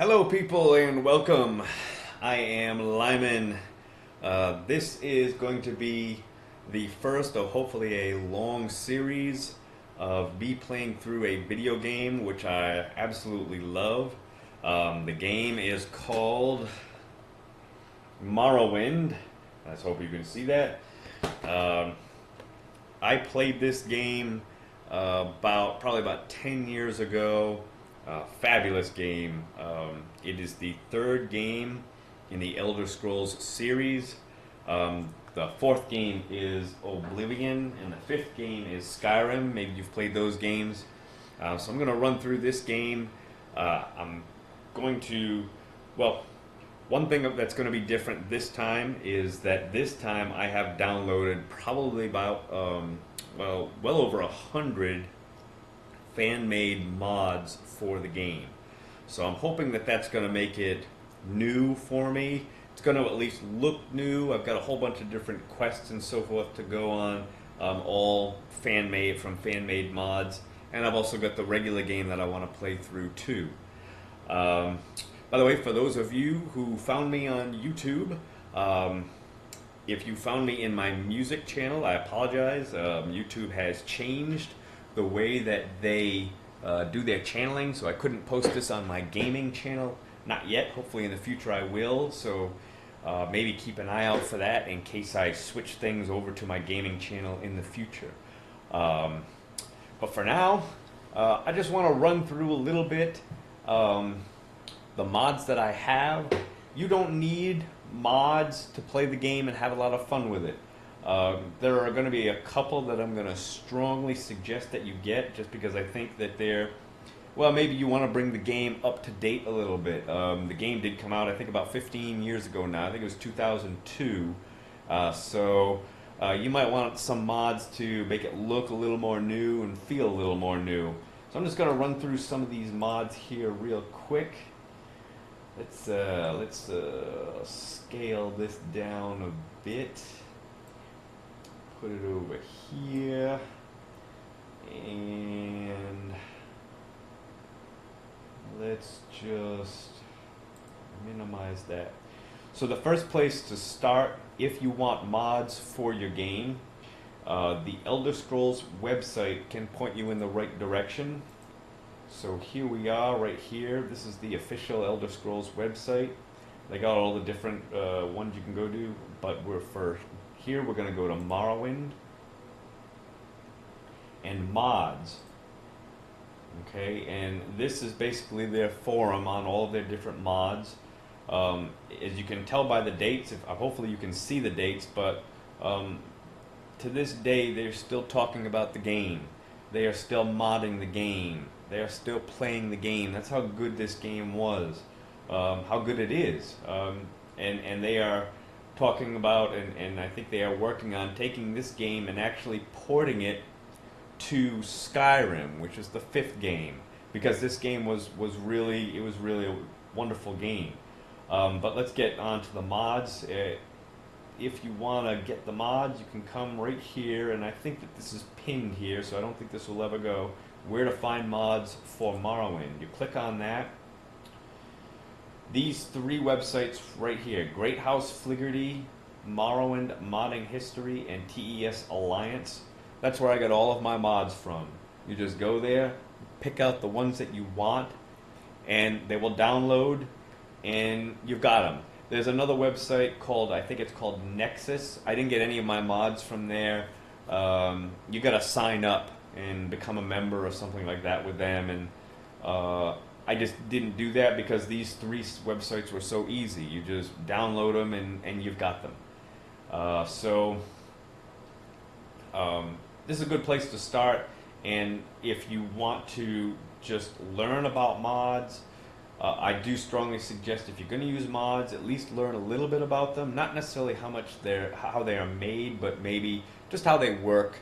Hello, people, and welcome. I am Lyman. This is going to be the first of hopefully a long series of me playing through a video game which I absolutely love. The game is called Morrowind. Let's hope you can see that. Um, I played this game probably about 10 years ago. Fabulous game. It is the third game in the Elder Scrolls series. The fourth game is Oblivion, and the fifth game is Skyrim. Maybe you've played those games. So I'm going to run through this game. I'm going to, well, one thing that's going to be different this time is that this time I have downloaded probably about, well over 100 fan-made mods for the game. So I'm hoping that that's going to make it new for me. It's going to at least look new. I've got a whole bunch of different quests and so forth to go on, all fan-made from fan-made mods. And I've also got the regular game that I want to play through too. By the way, for those of you who found me on YouTube, if you found me in my music channel, I apologize. YouTube has changed the way that they do their channeling, so I couldn't post this on my gaming channel. Not yet. Hopefully in the future I will, so maybe keep an eye out for that in case I switch things over to my gaming channel in the future. But for now, I just want to run through a little bit the mods that I have. You don't need mods to play the game and have a lot of fun with it. There are going to be a couple that I'm going to strongly suggest that you get, just because I think that they're, well, maybe you want to bring the game up to date a little bit. The game did come out, I think, about 15 years ago now. I think it was 2002. So you might want some mods to make it look a little more new and feel a little more new. So I'm just going to run through some of these mods here real quick. Let's scale this down a bit. Put it over here, and let's just minimize that. So the first place to start, if you want mods for your game, the Elder Scrolls website can point you in the right direction. So here we are, right here. This is the official Elder Scrolls website. They got all the different ones you can go to, but here we're going to go to Morrowind and mods. Okay, and this is basically their forum on all of their different mods. As you can tell by the dates, hopefully you can see the dates, but to this day they're still talking about the game. They are still modding the game. They are still playing the game. That's how good this game was, how good it is, and they are talking about, and I think they are working on taking this game and actually porting it to Skyrim, which is the fifth game, because this game was really a wonderful game. But let's get on to the mods. If you want to get the mods, you can come right here, and I think that this is pinned here, so I don't think this will ever go. Where to find mods for Morrowind. You click on that. These three websites right here, Great House Fliggerty, Morrowind Modding History, and TES Alliance, that's where I get all of my mods from. You just go there, pick out the ones that you want, and they will download, and you've got them. There's another website called, I think it's called Nexus. I didn't get any of my mods from there. You got to sign up and become a member or something like that with them, and I just didn't do that because these three websites were so easy. You just download them and you've got them. This is a good place to start, and if you want to just learn about mods, I do strongly suggest, if you're going to use mods, at least learn a little bit about them. Not necessarily how they are made, but maybe just how they work.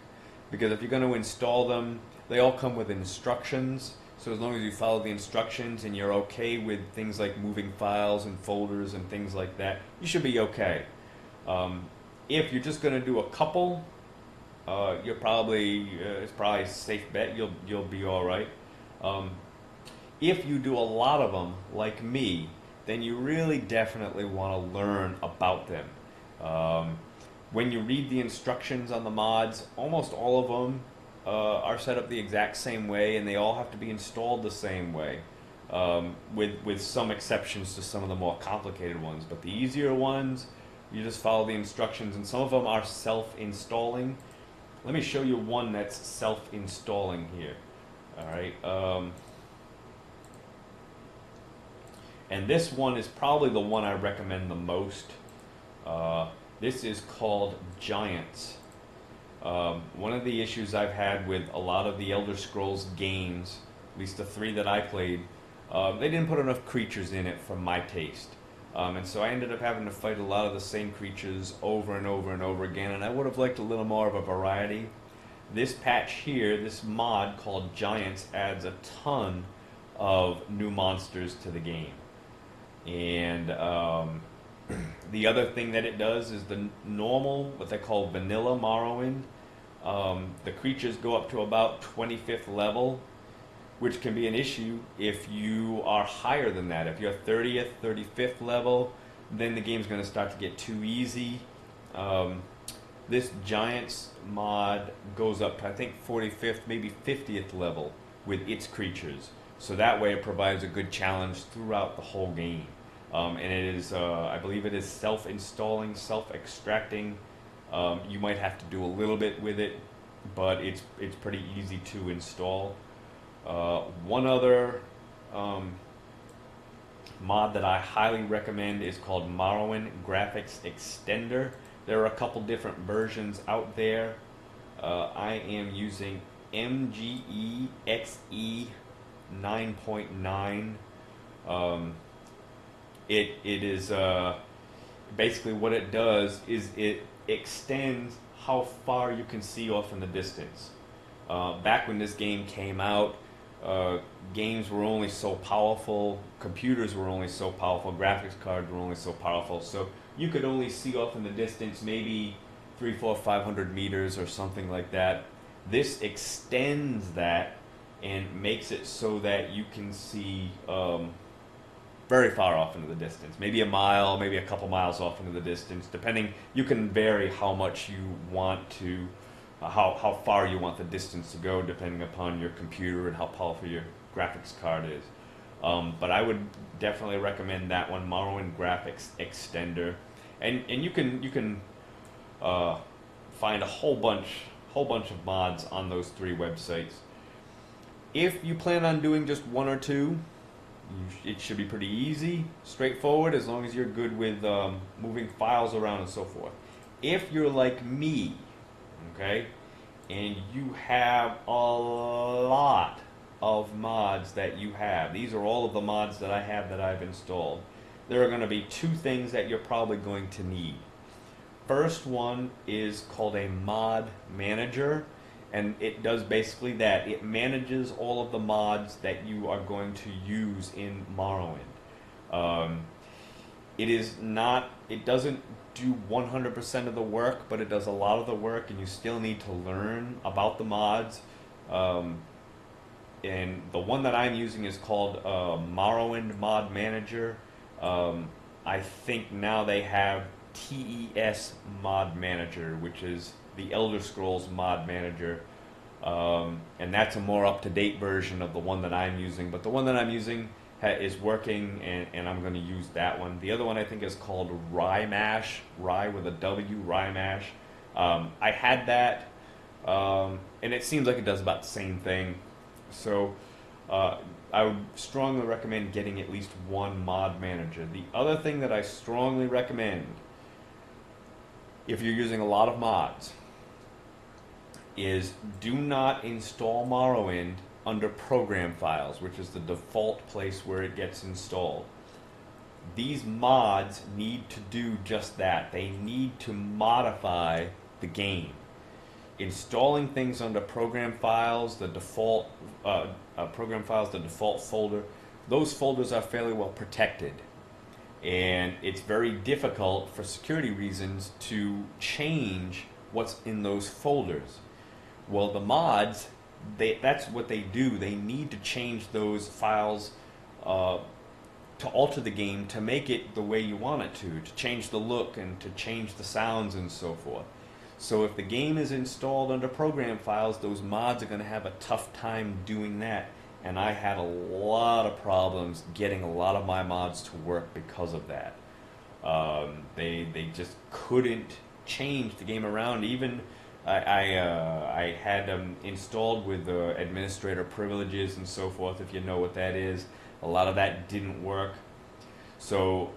Because if you're going to install them, they all come with instructions. So as long as you follow the instructions and you're okay with things like moving files and folders and things like that, you should be okay. If you're just going to do a couple, it's probably a safe bet. You'll be all right. If you do a lot of them, like me, then you really definitely want to learn about them. Um, when you read the instructions on the mods, almost all of them are set up the exact same way, and they all have to be installed the same way, with some exceptions to some of the more complicated ones. But the easier ones, you just follow the instructions, and some of them are self-installing. Let me show you one that's self-installing here. All right. And this one is probably the one I recommend the most. This is called Giants. One of the issues I've had with a lot of the Elder Scrolls games, at least the 3 that I played, they didn't put enough creatures in it for my taste. And so I ended up having to fight a lot of the same creatures over and over and over again, and I would have liked a little more of a variety. This patch here, this mod called Giants, adds a ton of new monsters to the game. And the other thing that it does is the normal, what they call vanilla Morrowind. The creatures go up to about 25th level, which can be an issue if you are higher than that. If you're 30th, 35th level, then the game's going to start to get too easy. This Giants mod goes up to, I think, 45th, maybe 50th level with its creatures. So that way it provides a good challenge throughout the whole game. And it is, I believe it is self-installing, self-extracting. You might have to do a little bit with it, but it's pretty easy to install. One other mod that I highly recommend is called Morrowind Graphics Extender. There are a couple different versions out there. I am using MGE XE 9.9. It is basically what it does is it extends how far you can see off in the distance. Back when this game came out, games were only so powerful, computers were only so powerful, graphics cards were only so powerful, so you could only see off in the distance maybe 300, 400, 500 meters or something like that. This extends that and makes it so that you can see very far off into the distance, maybe a mile, maybe a couple miles off into the distance, depending. You can vary how much you want to, how far you want the distance to go, depending upon your computer and how powerful your graphics card is. But I would definitely recommend that one, Morrowind Graphics Extender, and you can find a whole bunch of mods on those 3 websites. If you plan on doing just 1 or 2, it should be pretty easy, straightforward, as long as you're good with moving files around and so forth. If you're like me, okay, and you have a lot of mods that you have, these are all of the mods that I have that I've installed, there are going to be 2 things that you're probably going to need. First one is called a mod manager, and it does basically that. It manages all of the mods that you are going to use in Morrowind. It doesn't do 100% of the work, but it does a lot of the work, and you still need to learn about the mods. And the one that I'm using is called Morrowind Mod Manager. I think now they have TES Mod Manager, which is the Elder Scrolls Mod Manager, and that's a more up-to-date version of the one that I'm using. But the one that I'm using is working, and I'm going to use that one. The other one I think is called Rymash, Rye with a W, Rymash. I had that, and it seems like it does about the same thing. So I would strongly recommend getting at least one mod manager. The other thing that I strongly recommend, if you're using a lot of mods, is do not install Morrowind under program files, which is the default place where it gets installed. These mods need to do just that. They need to modify the game. Installing things under program files, the default program files, the default folder, those folders are fairly well protected. And it's very difficult for security reasons to change what's in those folders. Well, the mods that's what they do. They need to change those files to alter the game to make it the way you want it to change the look and to change the sounds and so forth. So if the game is installed under program files, those mods are going to have a tough time doing that. And I had a lot of problems getting a lot of my mods to work because of that. They just couldn't change the game around. Even I had them installed with administrator privileges and so forth, if you know what that is. A lot of that didn't work. So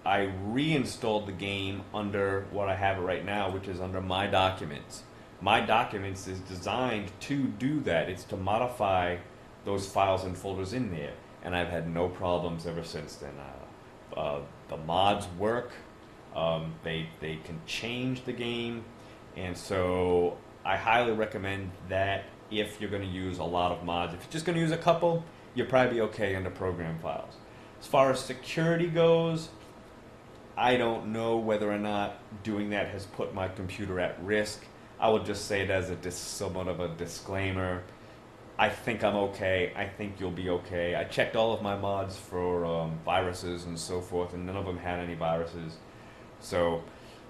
I reinstalled the game under what I have right now, which is under My Documents. My Documents is designed to do that. It's to modify those files and folders in there. And I've had no problems ever since then. The mods work. They can change the game. And so I highly recommend that if you're going to use a lot of mods. If you're just going to use a couple, you'll probably be okay under program files. As far as security goes, I don't know whether or not doing that has put my computer at risk. I will just say it as somewhat of a disclaimer. I think I'm okay. I think you'll be okay. I checked all of my mods for viruses and so forth, and none of them had any viruses. So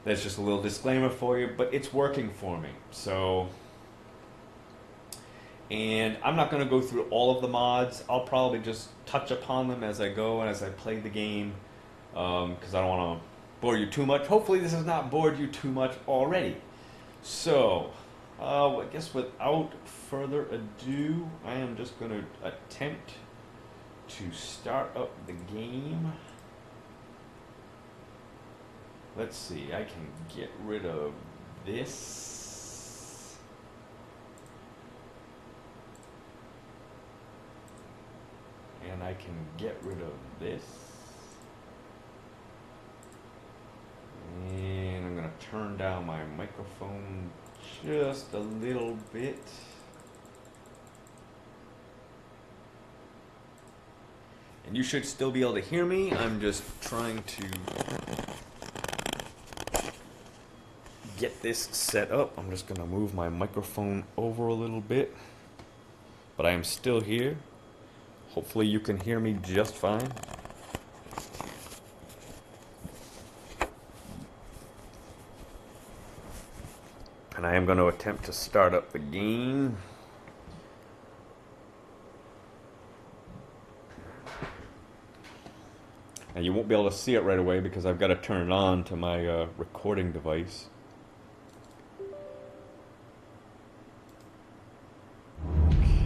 that's just a little disclaimer for you, but it's working for me. So, and I'm not going to go through all of the mods. I'll probably just touch upon them as I go and as I play the game, because I don't want to bore you too much. Hopefully this has not bored you too much already. So, I guess without further ado, I am just going to attempt to start up the game. Let's see, I can get rid of this. And I can get rid of this. And I'm going to turn down my microphone just a little bit. And you should still be able to hear me. I'm just trying to get this set up. I'm just going to move my microphone over a little bit. But I am still here. Hopefully you can hear me just fine. And I am going to attempt to start up the game. And you won't be able to see it right away because I've got to turn it on to my recording device.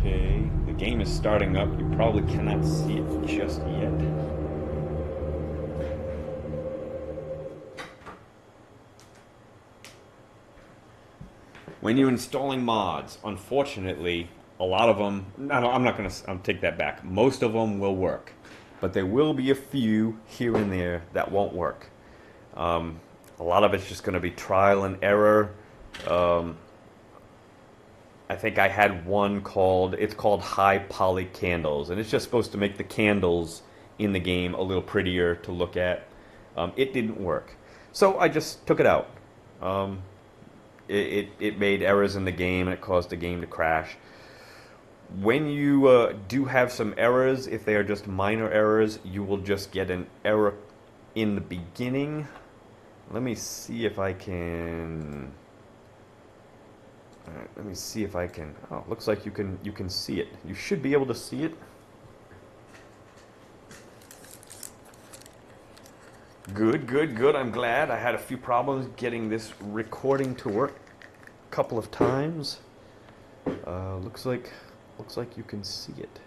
Okay, the game is starting up. You probably cannot see it just yet. When you're installing mods, unfortunately, a lot of them, I'm not going to take that back. Most of them will work. But there will be a few here and there that won't work. A lot of it's just going to be trial and error. I think I had one called High Poly Candles. And it's just supposed to make the candles in the game a little prettier to look at. It didn't work. So I just took it out. It made errors in the game and it caused the game to crash. When you do have some errors, if they are just minor errors, you will just get an error in the beginning. Let me see if I can. All right, let me see if I can. Oh, looks like you can see it. You should be able to see it. Good, good, good. I'm glad. I had a few problems getting this recording to work a couple of times. Looks like you can see it.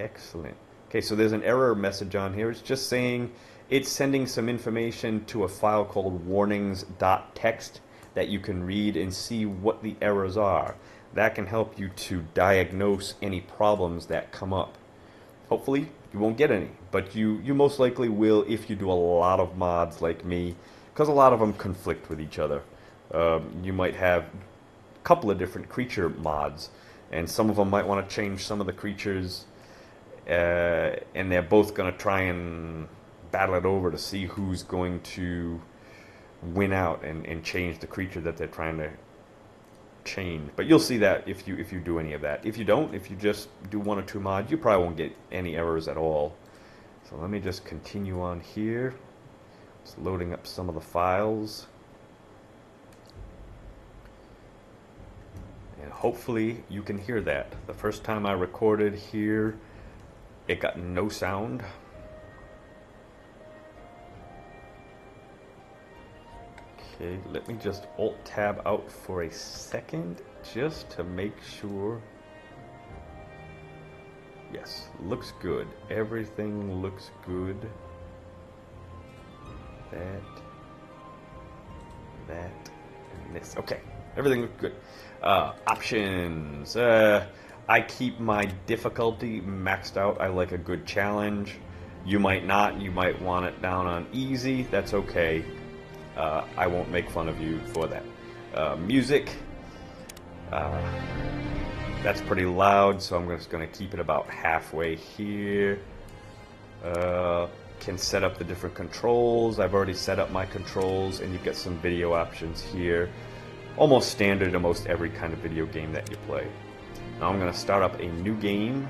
Excellent. Okay, so there's an error message on here. It's just saying it's sending some information to a file called warnings.txt that you can read and see what the errors are. That can help you to diagnose any problems that come up. Hopefully you won't get any, but you most likely will if you do a lot of mods like me, because a lot of them conflict with each other. You might have a couple of different creature mods, and some of them might want to change some of the creatures, and they're both going to try and battle it over to see who's going to win out and change the creature that they're trying to change. But you'll see that if you do any of that. If you don't, if you just do 1 or 2 mods, you probably won't get any errors at all. So let me just continue on here. Just loading up some of the files. And hopefully you can hear that. The first time I recorded here, it got no sound. Okay, let me just Alt-Tab out for a second, just to make sure. Yes, looks good. Everything looks good. That, and this. Okay, everything looks good. Options. I keep my difficulty maxed out. I like a good challenge. You might not. You might want it down on easy. That's okay. I won't make fun of you for that. Music. That's pretty loud, so I'm just going to keep it about halfway here. Can set up the different controls. I've already set up my controls, and you get some video options here. Almost standard in most every kind of video game that you play. Now I'm going to start up a new game,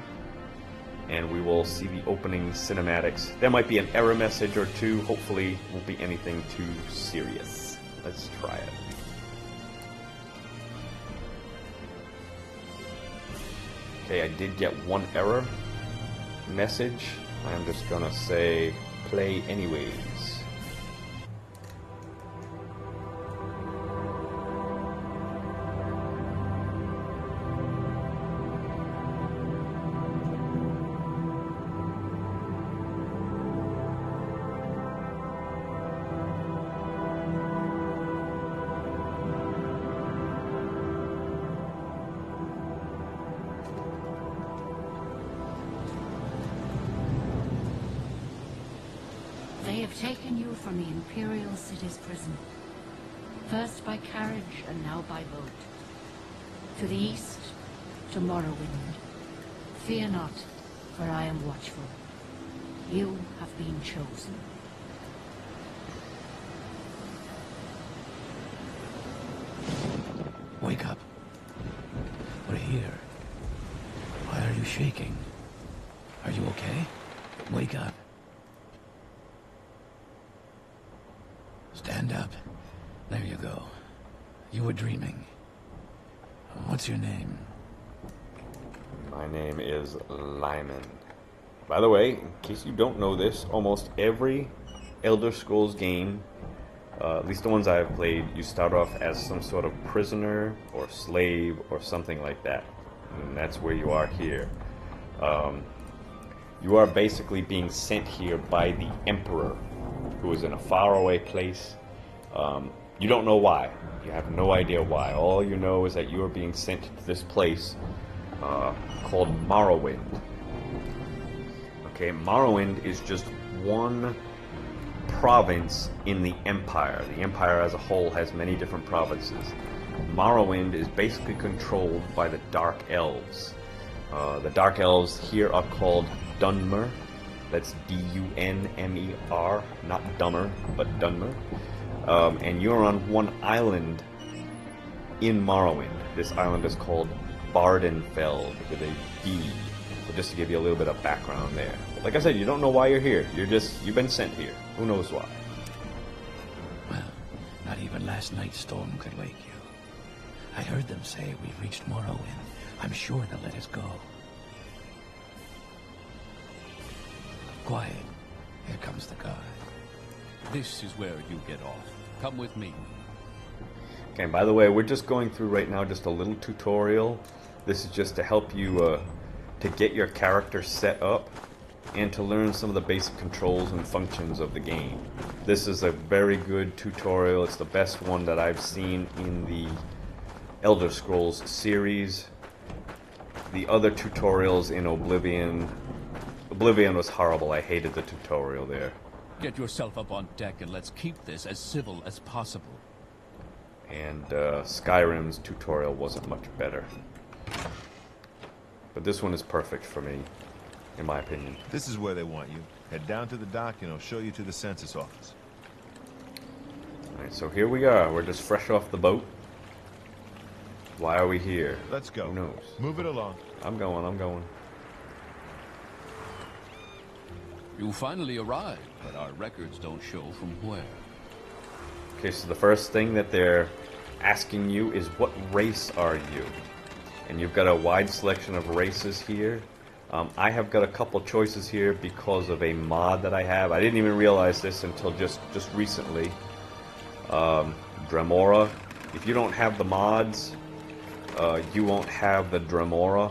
and we will see the opening cinematics. There might be an error message or two. Hopefully it won't be anything too serious. Let's try it. Okay, I did get one error message. I'm just gonna say play anyways. They have taken you from the Imperial City's prison, first by carriage and now by boat. To the east, to Morrowind. Fear not, for I am watchful. You have been chosen. Wake up. We're here. Why are you shaking? Are you okay? Wake up. Stand up. There you go. You were dreaming. What's your name? My name is Lyman. By the way, in case you don't know this, almost every Elder Scrolls game, at least the ones I have played, you start off as some sort of prisoner or slave or something like that. And that's where you are here. You are basically being sent here by the Emperor, who is in a faraway place. You don't know why. You have no idea why. All you know is that you are being sent to this place called Morrowind. Okay, Morrowind is just one province in the Empire. The Empire as a whole has many different provinces. Morrowind is basically controlled by the Dark Elves. The Dark Elves here are called Dunmer. That's D-U-N-M-E-R, not dumber, but Dunmer. And you're on one island in Morrowind. This island is called Bardenfeld with a D. So just to give you a little bit of background there. But like I said, you don't know why you're here. You've been sent here. Who knows why? Well, not even last night's storm could wake you. I heard them say we've reached Morrowind. I'm sure they'll let us go. Quiet. Here comes the guard. This is where you get off. Come with me. Okay, by the way, we're just going through right now just a little tutorial. This is just to help you to get your character set up and to learn some of the basic controls and functions of the game. This is a very good tutorial. It's the best one that I've seen in the Elder Scrolls series. The other tutorials in Oblivion was horrible. I hated the tutorial there. Get yourself up on deck and let's keep this as civil as possible. And Skyrim's tutorial wasn't much better. But this one is perfect for me, in my opinion. This is where they want you. Head down to the dock and I'll show you to the census office. Alright, so here we are. We're just fresh off the boat. Why are we here? Let's go. Who knows? Move it along. I'm going. You finally arrived, but our records don't show from where. Okay, so the first thing that they're asking you is what race are you? And you've got a wide selection of races here. I have got a couple choices here because of a mod that I have. I didn't even realize this until just recently. Dremora. If you don't have the mods, you won't have the Dremora.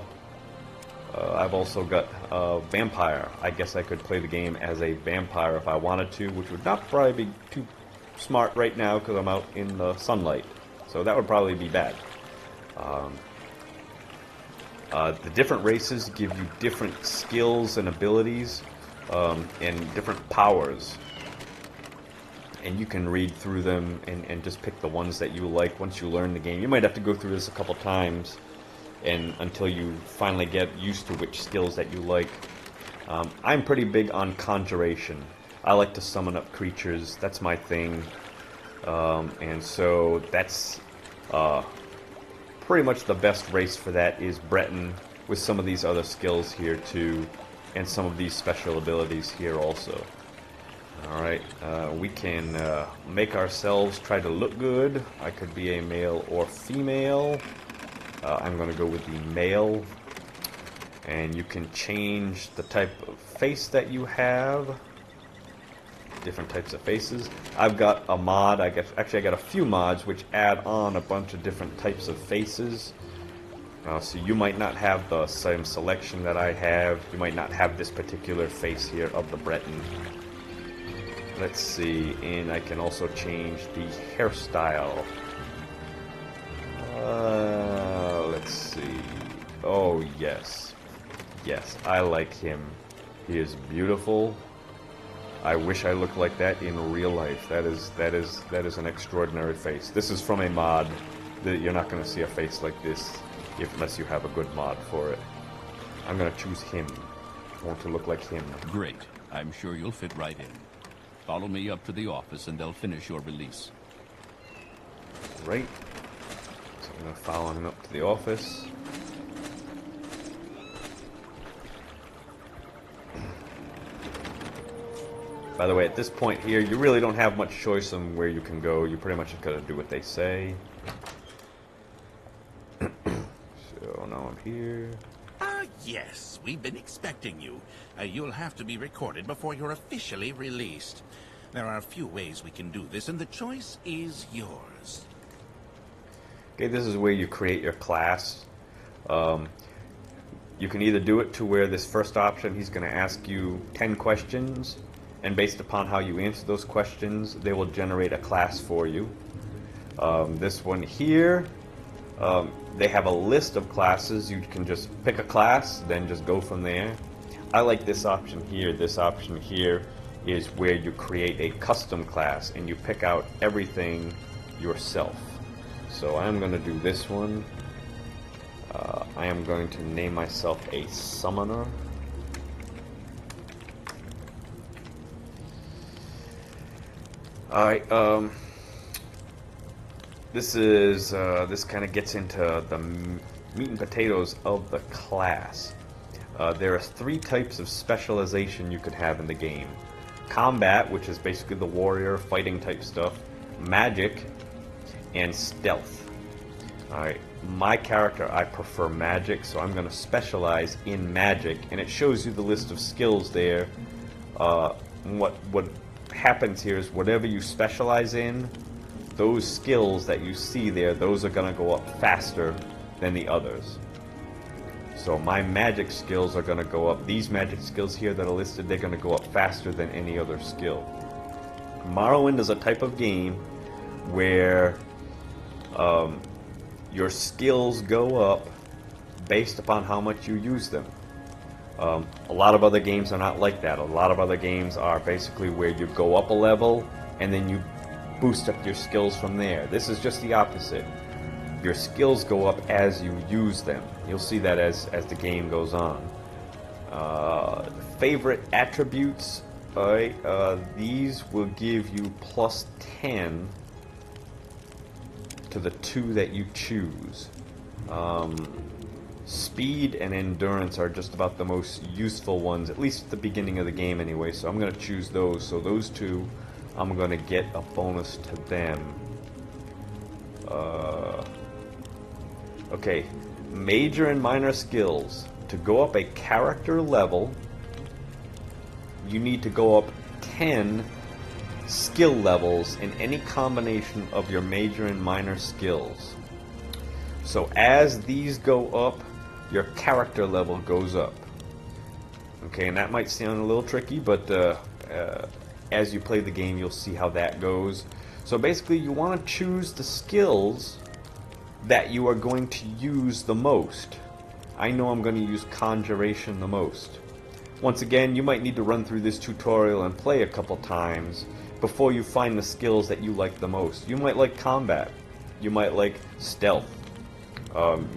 I've also got Vampire. I guess I could play the game as a vampire if I wanted to, which would not probably be too smart right now because I'm out in the sunlight. So that would probably be bad. The different races give you different skills and abilities and different powers. And you can read through them and just pick the ones that you like once you learn the game. You might have to go through this a couple times and until you finally get used to which skills that you like. I'm pretty big on conjuration. I like to summon up creatures. That's my thing. And so that's pretty much the best race for that is Breton, with some of these other skills here too, and some of these special abilities here also. Alright, we can make ourselves try to look good. I could be a male or female. I'm going to go with the male. And you can change the type of face that you have. Different types of faces. I've got a mod, I got a few mods which add on a bunch of different types of faces. So you might not have the same selection that I have. You might not have this particular face here of the Breton. Let's see, and I can also change the hairstyle. Let's see. Oh yes, yes, I like him. He is beautiful. I wish I looked like that in real life. That is an extraordinary face. This is from a mod. You're not going to see a face like this unless you have a good mod for it. I'm going to choose him. I want to look like him. Great. I'm sure you'll fit right in. Follow me up to the office and they'll finish your release. Right. So I'm going to follow him up to the office. By the way, at this point here, you really don't have much choice on where you can go. You pretty much just got to do what they say. So now I'm here. Yes, we've been expecting you. You'll have to be recorded before you're officially released. There are a few ways we can do this, and the choice is yours. Okay, this is where you create your class. You can either do it to where this first option, he's going to ask you 10 questions, and based upon how you answer those questions, they will generate a class for you. This one here, they have a list of classes. You can just pick a class, then just go from there. I like this option here. This option here is where you create a custom class and you pick out everything yourself. So I'm going to do this one. I am going to name myself a summoner. Alright, this kind of gets into the meat and potatoes of the class. There are 3 types of specialization you could have in the game. Combat, which is basically the warrior fighting type stuff, magic, and stealth. Alright, my character, I prefer magic, so I'm going to specialize in magic, and it shows you the list of skills there. What happens here is whatever you specialize in, those skills that you see there, those are going to go up faster than the others. So my magic skills are going to go up. These magic skills here that are listed, they're going to go up faster than any other skill. Morrowind is a type of game where your skills go up based upon how much you use them. A lot of other games are not like that. A lot of other games are basically where you go up a level and then you boost up your skills from there. This is just the opposite. Your skills go up as you use them. You'll see that as the game goes on. Favorite attributes, alright, these will give you plus 10 to the 2 that you choose. Speed and endurance are just about the most useful ones, at least at the beginning of the game anyway, so I'm going to choose those. So those two, I'm going to get a bonus to them. Okay, major and minor skills. To go up a character level, you need to go up 10 skill levels in any combination of your major and minor skills. So as these go up, your character level goes up. Okay, and that might sound a little tricky, but as you play the game, you'll see how that goes. So basically, you want to choose the skills that you are going to use the most. I know I'm going to use Conjuration the most. Once again, you might need to run through this tutorial and play a couple times before you find the skills that you like the most. You might like combat. You might like stealth.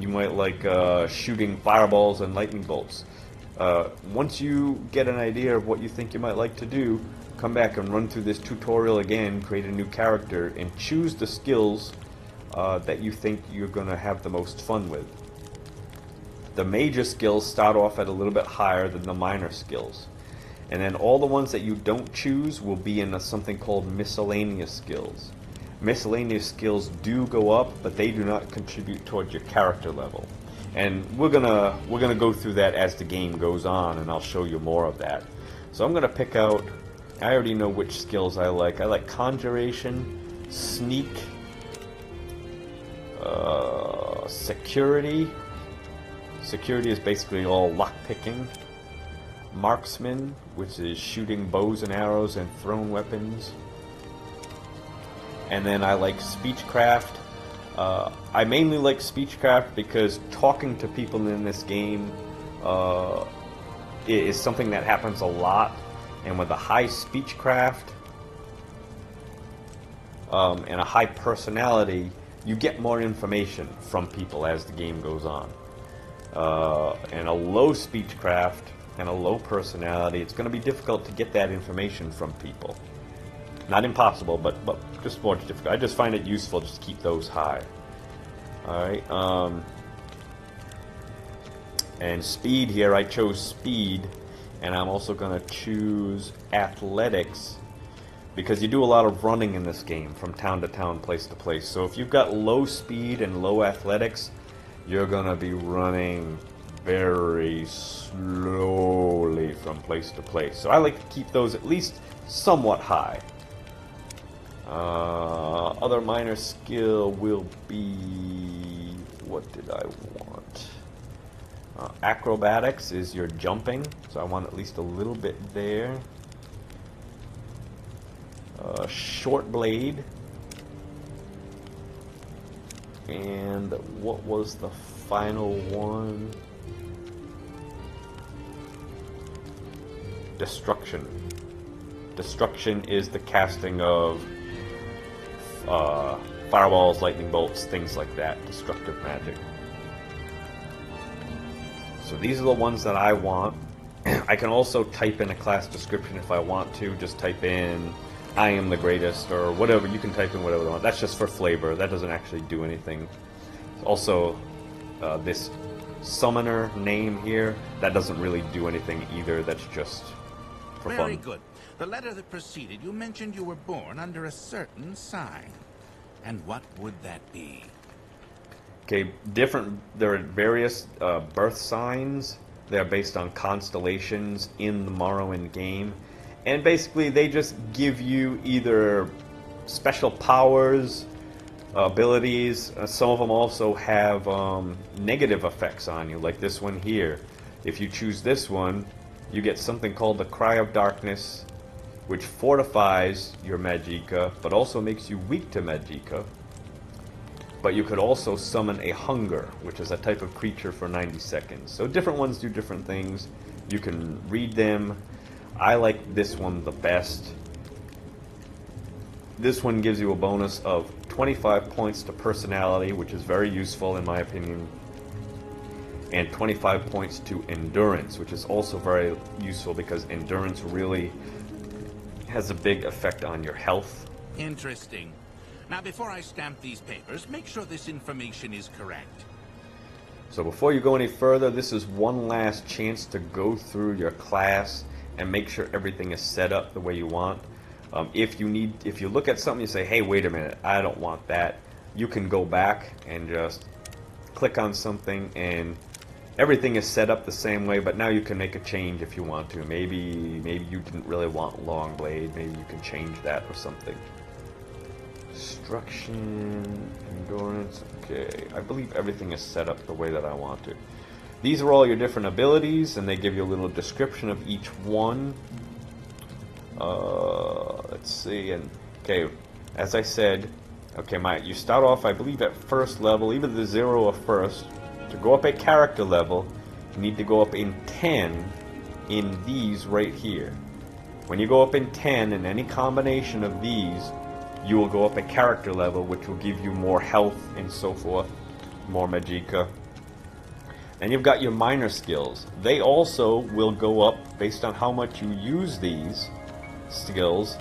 You might like shooting fireballs and lightning bolts. Once you get an idea of what you think you might like to do, come back and run through this tutorial again, create a new character, and choose the skills that you think you're going to have the most fun with. The major skills start off at a little bit higher than the minor skills. And then all the ones that you don't choose will be in something called miscellaneous skills. Miscellaneous skills do go up, but they do not contribute towards your character level. And we're gonna go through that as the game goes on, and I'll show you more of that. So I'm gonna pick out. I already know which skills I like. I like Conjuration, Sneak, Security. Security is basically all lockpicking. Marksman, which is shooting bows and arrows and thrown weapons. And then I like Speechcraft. I mainly like Speechcraft because talking to people in this game is something that happens a lot. And with a high Speechcraft and a high personality, you get more information from people as the game goes on. And a low Speechcraft and a low personality, it's going to be difficult to get that information from people. Not impossible, but just more difficult. I just find it useful just to keep those high. Alright, and speed here, I chose speed, and I'm also going to choose athletics, because you do a lot of running in this game, from town to town, place to place. So if you've got low speed and low athletics, you're going to be running very slowly from place to place. So I like to keep those at least somewhat high. Other minor skill will be, what did I want? Acrobatics is your jumping, so I want at least a little bit there. Short blade. And what was the final one? Destruction. Destruction is the casting of fireballs, lightning bolts, things like that. Destructive magic. So these are the ones that I want. I can also type in a class description if I want to. Just type in, I am the greatest, or whatever. You can type in whatever you want. That's just for flavor. That doesn't actually do anything. Also, this summoner name here, that doesn't really do anything either. That's just for fun. Very good. The letter that preceded, you mentioned you were born under a certain sign. And what would that be? Okay, there are various birth signs. They're based on constellations in the Morrowind game. And basically, they just give you either special powers, abilities. Some of them also have negative effects on you, like this one here. If you choose this one, you get something called the Cry of Darkness, which fortifies your Magicka, but also makes you weak to Magicka. But you could also summon a Hunger, which is a type of creature for 90 seconds. So different ones do different things. You can read them. I like this one the best. This one gives you a bonus of 25 points to personality, which is very useful in my opinion. And 25 points to endurance, which is also very useful because endurance really has a big effect on your health. Interesting. Now, before I stamp these papers, make sure this information is correct. So before you go any further, this is one last chance to go through your class and make sure everything is set up the way you want. If you look at something, you say, hey, wait a minute, I don't want that, you can go back and just click on something and everything is set up the same way, but now you can make a change if you want to. Maybe you didn't really want long blade, maybe you can change that or something. Destruction, endurance, okay. I believe everything is set up the way that I want to. These are all your different abilities, and they give you a little description of each one. Let's see, and okay, as I said, okay, you start off, I believe, at first level, either the 0 or first. To go up a character level, you need to go up in 10 in these right here. When you go up in 10 in any combination of these, you will go up a character level, which will give you more health and so forth, more magicka. And you've got your minor skills. They also will go up based on how much you use these skills,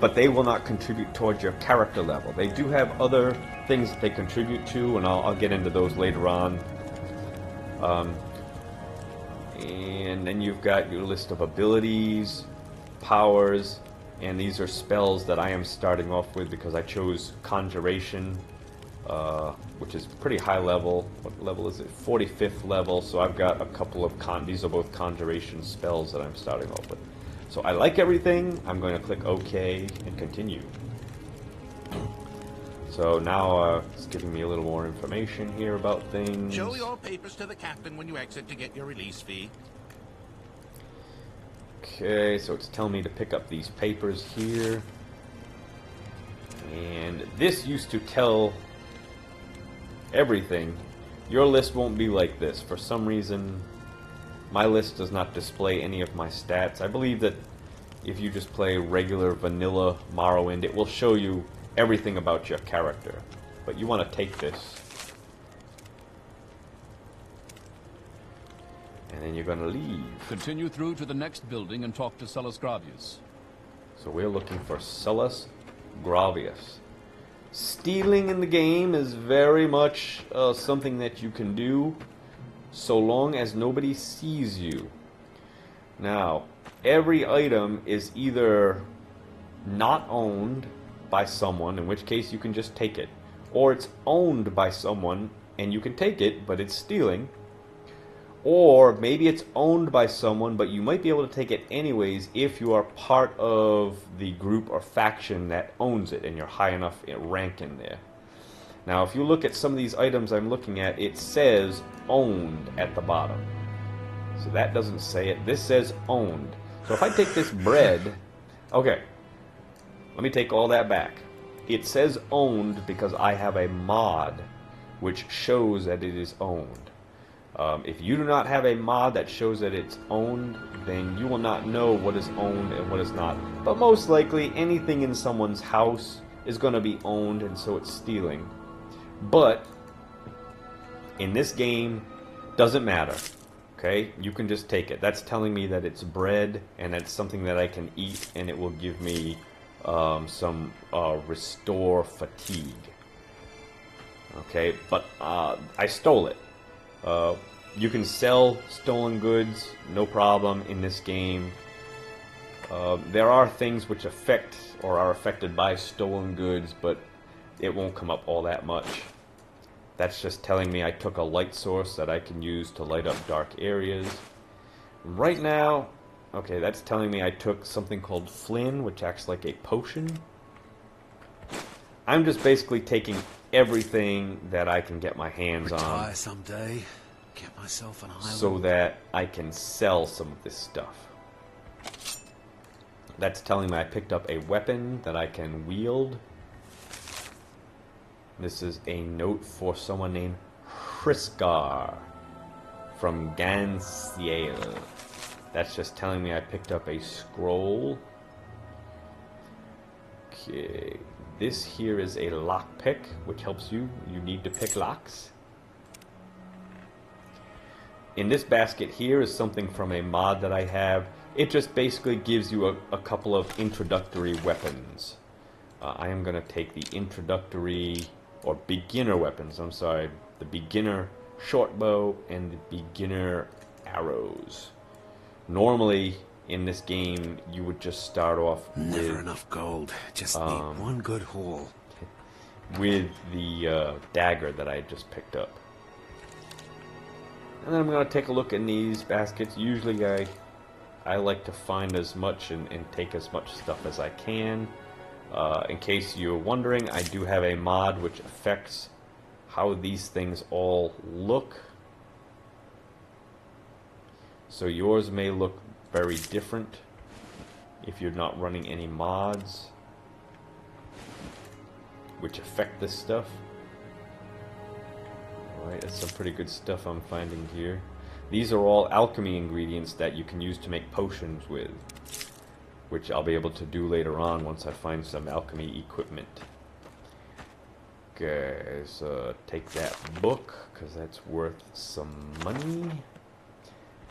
but they will not contribute towards your character level. They do have other things that they contribute to, and I'll get into those later on. And then you've got your list of abilities, powers, and these are spells that I am starting off with because I chose Conjuration, which is pretty high level. What level is it? 45th level, so I've got a couple of these are both Conjuration spells that I'm starting off with. So I like everything. I'm going to click OK and continue. So now it's giving me a little more information here about things. Show your papers to the captain when you exit to get your release fee. Okay, so it's telling me to pick up these papers here. And this used to tell everything. Your list won't be like this. For some reason, my list does not display any of my stats. I believe that if you just play regular vanilla Morrowind, it will show you everything about your character. But you want to take this. And then you're going to leave. Continue through to the next building and talk to Sullus Gravius. So we're looking for Sullus Gravius. Stealing in the game is very much something that you can do so long as nobody sees you. Now, every item is either not owned by someone, in which case you can just take it, or it's owned by someone and you can take it, but it's stealing. Or maybe it's owned by someone, but you might be able to take it anyways if you are part of the group or faction that owns it and you're high enough in rank in there. Now, if you look at some of these items I'm looking at, it says owned at the bottom. So that doesn't say it. This says owned. So if I take this bread, okay, let me take all that back. It says owned because I have a mod which shows that it is owned. If you do not have a mod that shows that it's owned, then you will not know what is owned and what is not. But most likely, anything in someone's house is going to be owned, and so it's stealing. But in this game, doesn't matter. Okay, you can just take it. That's telling me that it's bread, and it's something that I can eat, and it will give me some restore fatigue. Okay, but I stole it. You can sell stolen goods, no problem, in this game. There are things which affect or are affected by stolen goods, but it won't come up all that much. That's just telling me I took a light source that I can use to light up dark areas. Right now, okay, that's telling me I took something called Flynn, which acts like a potion. I'm just basically taking everything that I can get my hands on. Retire someday. Get myself an island. So that I can sell some of this stuff. That's telling me I picked up a weapon that I can wield. This is a note for someone named Hrisgar from Gansiel. That's just telling me I picked up a scroll. Okay, this here is a lockpick, which helps you. You need to pick locks. In this basket here is something from a mod that I have. It just basically gives you a couple of introductory weapons. I am going to take the introductory, or beginner weapons, I'm sorry, the beginner short bow, and the beginner arrows. Normally, in this game, you would just start off Never with, enough gold. Just need one good haul. with the dagger that I just picked up. And then I'm going to take a look in these baskets. Usually I like to find as much and take as much stuff as I can. In case you're wondering, I do have a mod which affects how these things all look. So yours may look very different if you're not running any mods which affect this stuff. Alright, that's some pretty good stuff I'm finding here. These are all alchemy ingredients that you can use to make potions with, which I'll be able to do later on once I find some alchemy equipment. Okay, so take that book, because that's worth some money.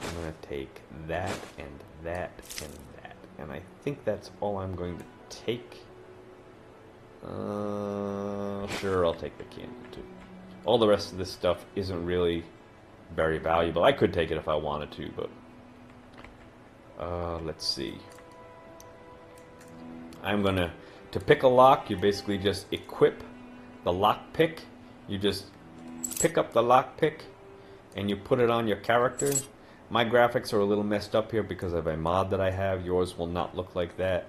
I'm going to take that and that and that. And I think that's all I'm going to take. Sure, I'll take the candle too. All the rest of this stuff isn't really very valuable. I could take it if I wanted to, but let's see. I'm gonna pick a lock. You basically just equip the lock pick. You just pick up the lock pick and you put it on your character. My graphics are a little messed up here because of a mod that I have. Yours will not look like that.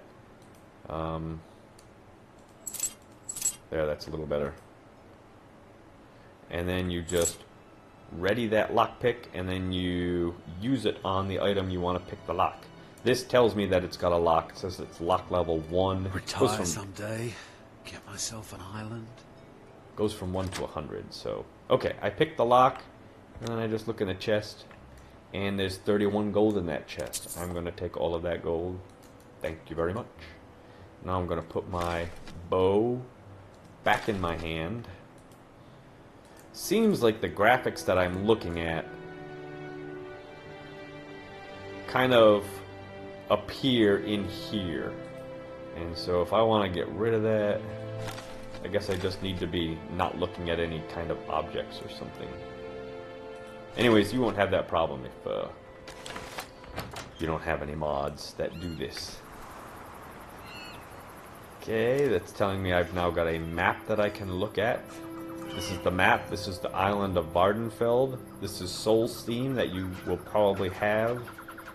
There, that's a little better. And then you just ready that lockpick, and then you use it on the item you want to pick the lock. This tells me that it's got a lock. It says it's lock level 1. Retire someday. Get myself an island. Goes from 1 to 100. So, okay, I picked the lock, and then I just look in the chest, and there's 31 gold in that chest. I'm going to take all of that gold. Thank you very much. Now I'm going to put my bow back in my hand. Seems like the graphics that I'm looking at kind of appear in here. And so if I want to get rid of that, I guess I just need to be not looking at any kind of objects or something. Anyways, you won't have that problem if you don't have any mods that do this. Okay, that's telling me I've now got a map that I can look at. This is the map. This is the island of Vardenfeld. This is Solstein that you will probably have.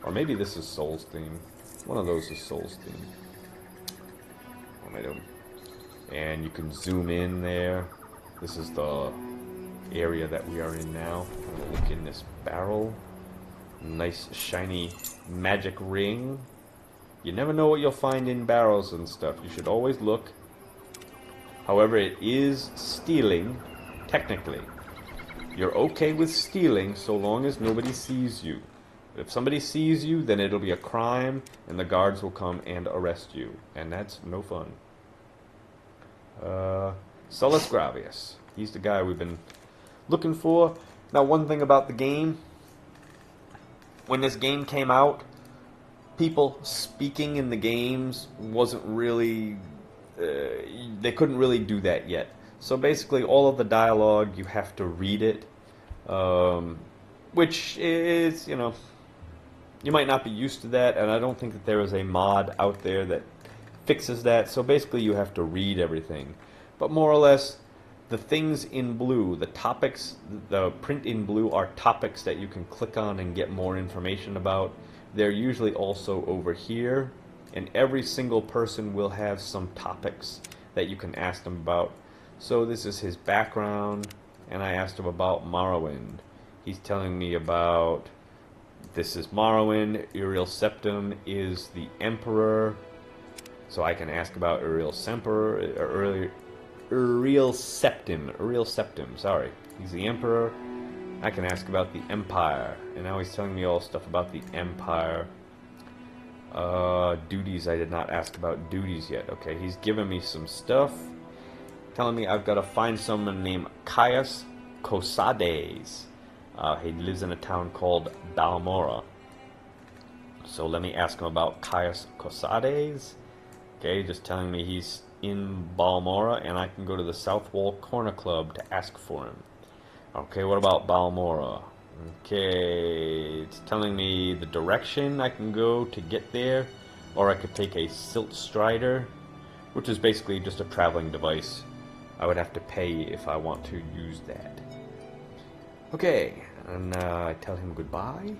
Or maybe this is Solstein. One of those is Solstein. What am I doing? And you can zoom in there. This is the area that we are in now. I'm going to look in this barrel. Nice shiny magic ring. You never know what you'll find in barrels and stuff. You should always look. However, it is stealing, technically. You're okay with stealing so long as nobody sees you. If somebody sees you, then it'll be a crime, and the guards will come and arrest you. And that's no fun. Solus Gravius. He's the guy we've been looking for. Now, one thing about the game. When this game came out, people speaking in the games wasn't really... they couldn't really do that yet. So basically, all of the dialogue, you have to read it. Which is, you know... You might not be used to that, and I don't think that there is a mod out there that fixes that. So basically, you have to read everything. But more or less, the things in blue, the topics, the print in blue are topics that you can click on and get more information about. They're usually also over here, and every single person will have some topics that you can ask them about. So this is his background, and I asked him about Morrowind. He's telling me about... This is Morrowind. Uriel Septim is the Emperor. So I can ask about Uriel Septim. Uriel Septim, sorry. He's the Emperor. I can ask about the Empire. And now he's telling me all stuff about the Empire. Duties, I did not ask about duties yet. Okay, he's giving me some stuff. Telling me I've got to find someone named Caius Cosades. He lives in a town called Balmora. So let me ask him about Caius Cosades. Okay, just telling me he's in Balmora, and I can go to the South Wall Corner Club to ask for him. Okay, what about Balmora? Okay, it's telling me the direction I can go to get there, or I could take a Silt Strider, which is basically just a traveling device. I would have to pay if I want to use that. Okay, and I tell him goodbye.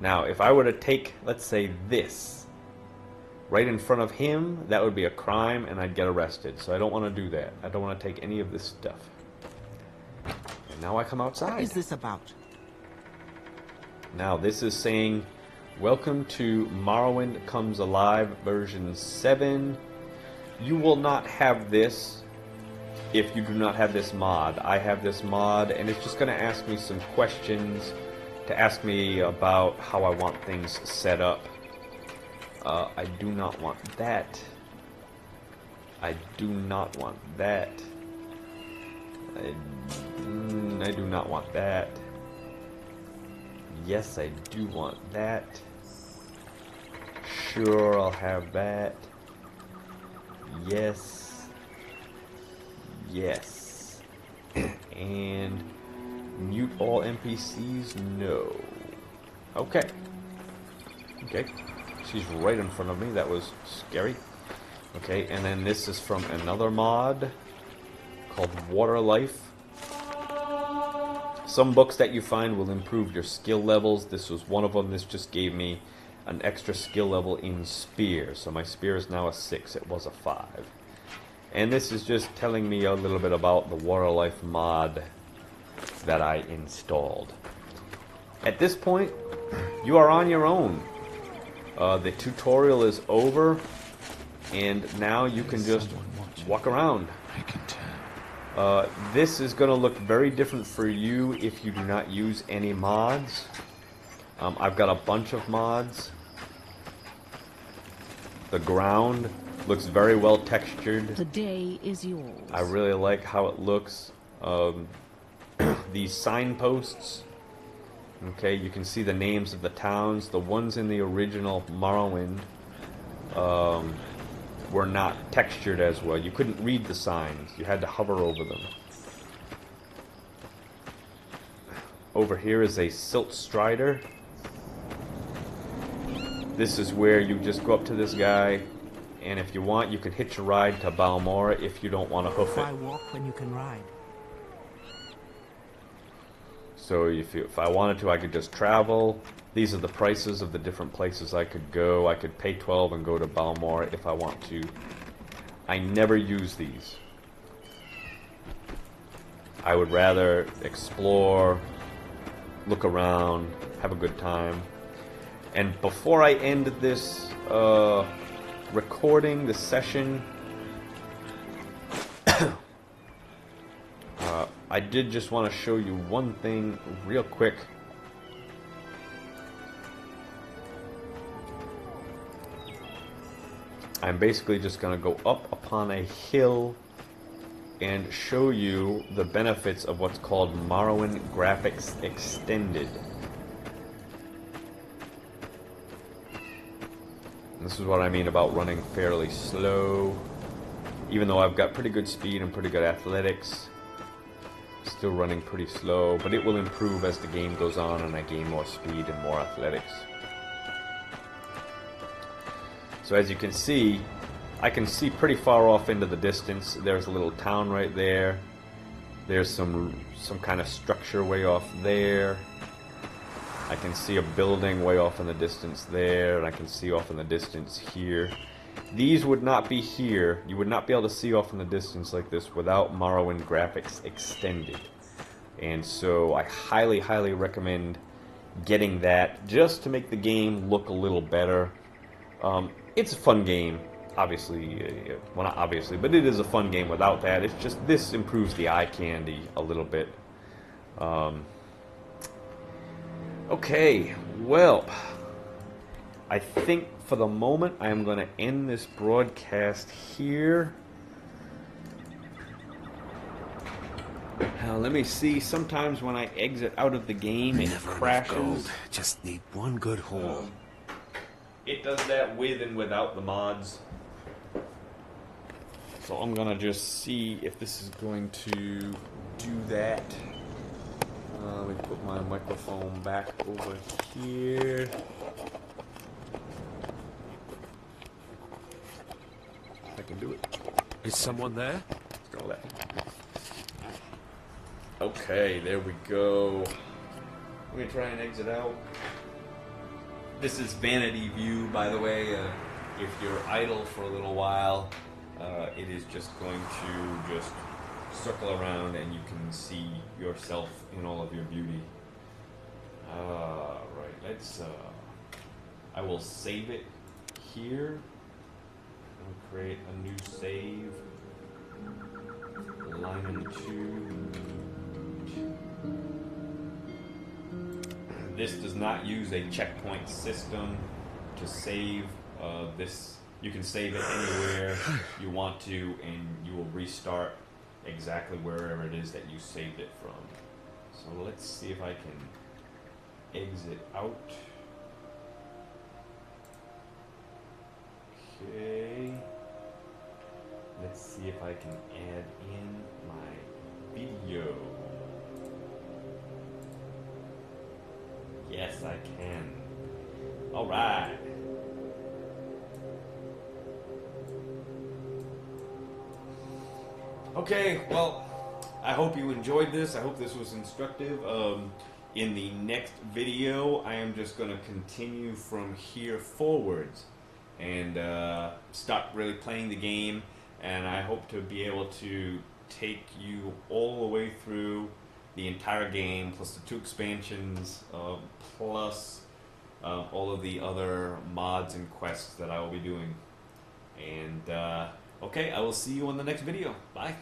Now, if I were to take, let's say, this right in front of him, that would be a crime and I'd get arrested. So I don't want to do that. I don't want to take any of this stuff. And now I come outside. What is this about? Now, this is saying, welcome to Morrowind Comes Alive version 7. You will not have this if you do not have this mod. I have this mod, and it's just going to ask me some questions to ask me about how I want things set up. I do not want that. I do not want that. I do not want that. Yes, I do want that. Sure, I'll have that. Yes. Yes. And mute all NPCs? No. Okay. Okay. She's right in front of me. That was scary. Okay, and then this is from another mod called Water Life. Some books that you find will improve your skill levels. This was one of them. This just gave me an extra skill level in Spear. So my Spear is now a 6. It was a 5. And this is just telling me a little bit about the Water Life mod that I installed. At this point, you are on your own. The tutorial is over, and now you can just walk around. I can tell. This is going to look very different for you if you do not use any mods. I've got a bunch of mods. The ground looks very well textured. The day is yours. I really like how it looks. These signposts. Okay, you can see the names of the towns. The ones in the original Morrowind were not textured as well. You couldn't read the signs. You had to hover over them. Over here is a Silt Strider. This is where you just go up to this guy, and if you want, you can hitch a ride to Balmora if you don't want to hoof it. Why walk when you can ride? So if I wanted to, I could just travel. These are the prices of the different places I could go. I could pay 12 and go to Balmora if I want to. I never use these. I would rather explore, look around, have a good time. And before I end this recording, this session, I did just want to show you one thing real quick. I'm basically just going to go up upon a hill and show you the benefits of what's called Morrowind Graphics Extended. This is what I mean about running fairly slow. Even though I've got pretty good speed and pretty good athletics, still running pretty slow, but it will improve as the game goes on and I gain more speed and more athletics. So as you can see, I can see pretty far off into the distance. There's a little town right there. There's some kind of structure way off there. I can see a building way off in the distance there, and I can see off in the distance here. These would not be here. You would not be able to see off in the distance like this without Morrowind Graphics Extended. And so I highly, highly recommend getting that just to make the game look a little better. It's a fun game, obviously. Well, not obviously, but it is a fun game without that. It's just this improves the eye candy a little bit. Okay, well, I think for the moment I am going to end this broadcast here. Now, let me see. Sometimes when I exit out of the game, it crashes. Gold. Just need one good haul. It does that with and without the mods. So I'm gonna just see if this is going to do that. Let me put my microphone back over here. I can do it. Is someone there? Let's go left. Okay, there we go. Let me try and exit out. This is vanity view, by the way. If you're idle for a little while, it is just going to just circle around and you can see yourself in all of your beauty. Right, let's, I will save it here. I'll create a new save. Lyman 2. This does not use a checkpoint system to save this. You can save it anywhere you want to, and you will restart exactly wherever it is that you saved it from. So let's see if I can exit out. Okay. Let's see if I can add in my video. Yes, I can. All right. Okay, well, I hope you enjoyed this. I hope this was instructive. In the next video, I am just going to continue from here forwards and start really playing the game. And I hope to be able to take you all the way through the entire game, plus the 2 expansions, plus all of the other mods and quests that I will be doing. And okay, I will see you in the next video. Bye.